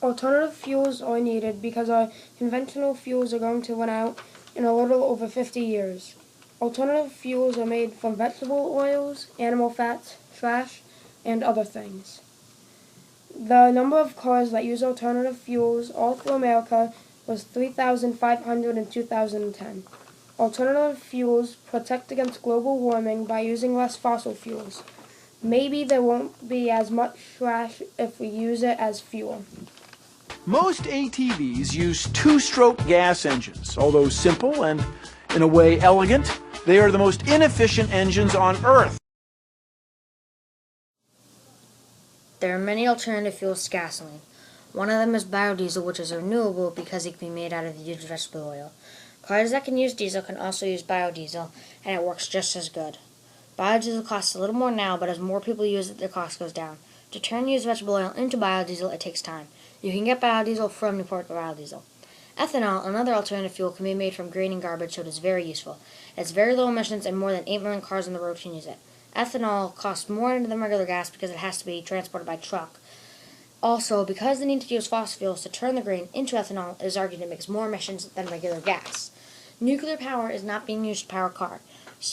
Alternative fuels are needed because our conventional fuels are going to run out in a little over 50 years. Alternative fuels are made from vegetable oils, animal fats, trash, and other things. The number of cars that use alternative fuels all through America was 3,500 in 2010. Alternative fuels protect against global warming by using less fossil fuels. Maybe there won't be as much trash if we use it as fuel. Most ATVs use two-stroke gas engines. Although simple and, in a way, elegant, they are the most inefficient engines on Earth. There are many alternative fuels to gasoline. One of them is biodiesel, which is renewable because it can be made out of used vegetable oil. Cars that can use diesel can also use biodiesel, and it works just as good. Biodiesel costs a little more now, but as more people use it, their cost goes down. To turn used vegetable oil into biodiesel, it takes time. You can get biodiesel from Newport Biodiesel. Ethanol, another alternative fuel, can be made from grain and garbage, so it is very useful. It's very low emissions, and more than 8 million cars on the road can use it. Ethanol costs more than regular gas because it has to be transported by truck. Also, because they need to use fossil fuels to turn the grain into ethanol, it is argued it makes more emissions than regular gas. Nuclear power is not being used to power cars,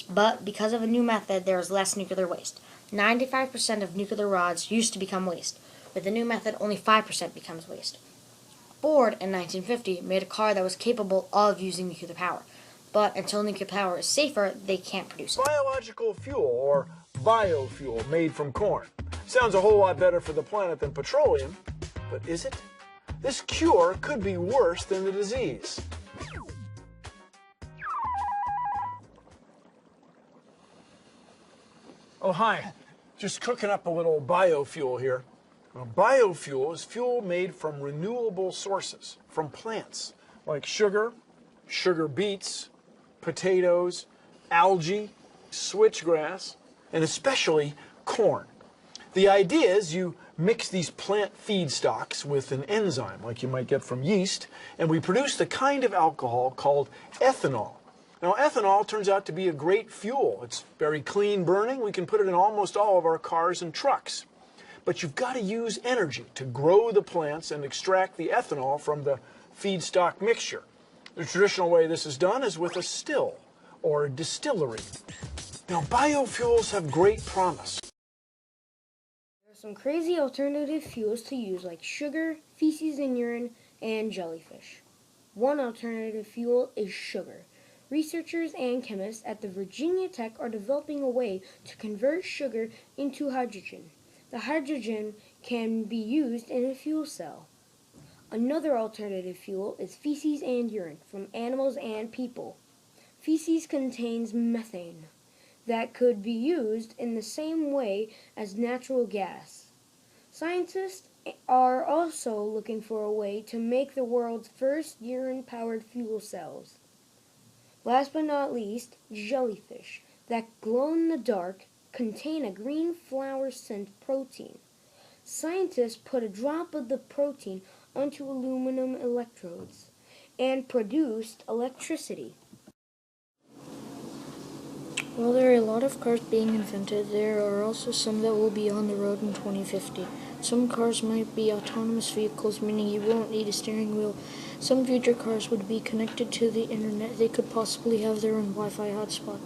but because of a new method, there is less nuclear waste. 95% of nuclear rods used to become waste. With the new method, only 5% becomes waste. Ford, in 1950, made a car that was capable of using nuclear power. But until nuclear power is safer, they can't produce it. Biological fuel, or biofuel, made from corn. Sounds a whole lot better for the planet than petroleum, but is it? This cure could be worse than the disease. Oh, hi. Just cooking up a little biofuel here. Now, biofuel is fuel made from renewable sources, from plants, like sugar, sugar beets, potatoes, algae, switchgrass, and especially corn. The idea is you mix these plant feedstocks with an enzyme, like you might get from yeast, and we produce the kind of alcohol called ethanol. Now, ethanol turns out to be a great fuel. It's very clean burning. We can put it in almost all of our cars and trucks. But you've got to use energy to grow the plants and extract the ethanol from the feedstock mixture. The traditional way this is done is with a still, or distillery. Now, biofuels have great promise. There are some crazy alternative fuels to use like sugar, feces and urine, and jellyfish. One alternative fuel is sugar. Researchers and chemists at the Virginia Tech are developing a way to convert sugar into hydrogen. The hydrogen can be used in a fuel cell. Another alternative fuel is feces and urine from animals and people. Feces contains methane that could be used in the same way as natural gas. Scientists are also looking for a way to make the world's first urine-powered fuel cells. Last but not least, jellyfish that glow in the dark contain a green flower scent protein. Scientists put a drop of the protein onto aluminum electrodes and produced electricity. While there are a lot of cars being invented, there are also some that will be on the road in 2050. Some cars might be autonomous vehicles, meaning you won't need a steering wheel. Some future cars would be connected to the internet. They could possibly have their own Wi-Fi hotspot.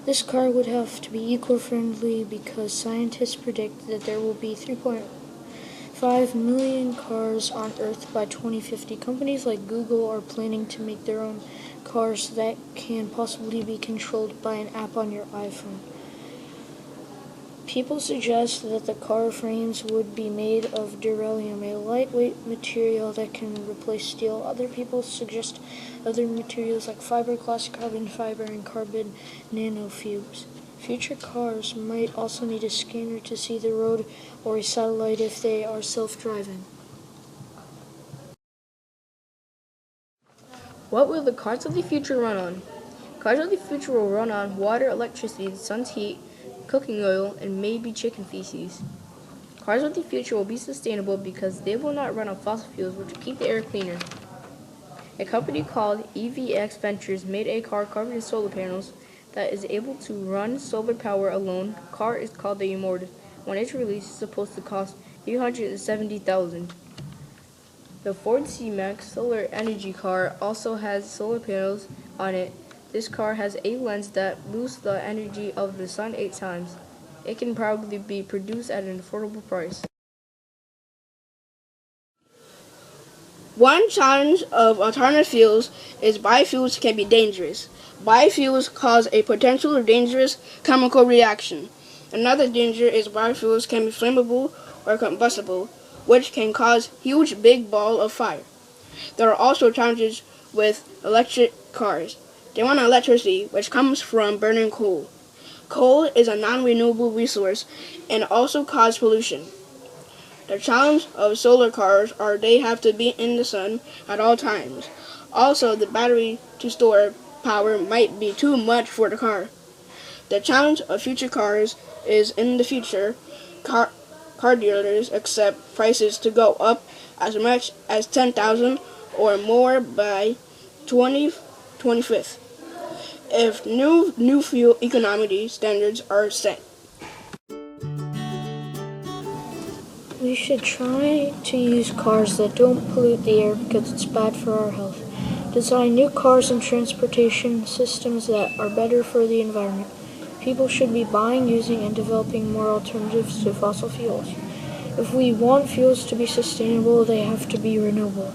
This car would have to be eco-friendly because scientists predict that there will be 3.5 million cars on Earth by 2050. Companies like Google are planning to make their own cars that can possibly be controlled by an app on your iPhone. People suggest that the car frames would be made of beryllium, a lightweight material that can replace steel. Other people suggest other materials like fiberglass, carbon fiber, and carbon nanotubes. Future cars might also need a scanner to see the road or a satellite if they are self-driving. What will the cars of the future run on? Cars of the future will run on water, electricity, the sun's heat, cooking oil, and maybe chicken feces. Cars of the future will be sustainable because they will not run on fossil fuels, which will keep the air cleaner. A company called EVX Ventures made a car covered in solar panels that is able to run solar power alone. The car is called the Immortus. When it's released, it's supposed to cost $370,000. The Ford C-Max solar energy car also has solar panels on it. This car has a lens that boosts the energy of the sun 8 times. It can probably be produced at an affordable price. One challenge of alternative fuels is biofuels can be dangerous. Biofuels cause a potentially dangerous chemical reaction. Another danger is biofuels can be flammable or combustible, which can cause huge big ball of fire. There are also challenges with electric cars. They run on electricity, which comes from burning coal. Coal is a non-renewable resource and also causes pollution. The challenge of solar cars are they have to be in the sun at all times. Also, the battery to store power might be too much for the car. The challenge of future cars is in the future, car dealers expect prices to go up as much as $10,000 or more by 2025 if new fuel economy standards are set. We should try to use cars that don't pollute the air because it's bad for our health. Design new cars and transportation systems that are better for the environment. People should be buying, using, and developing more alternatives to fossil fuels. If we want fuels to be sustainable, they have to be renewable.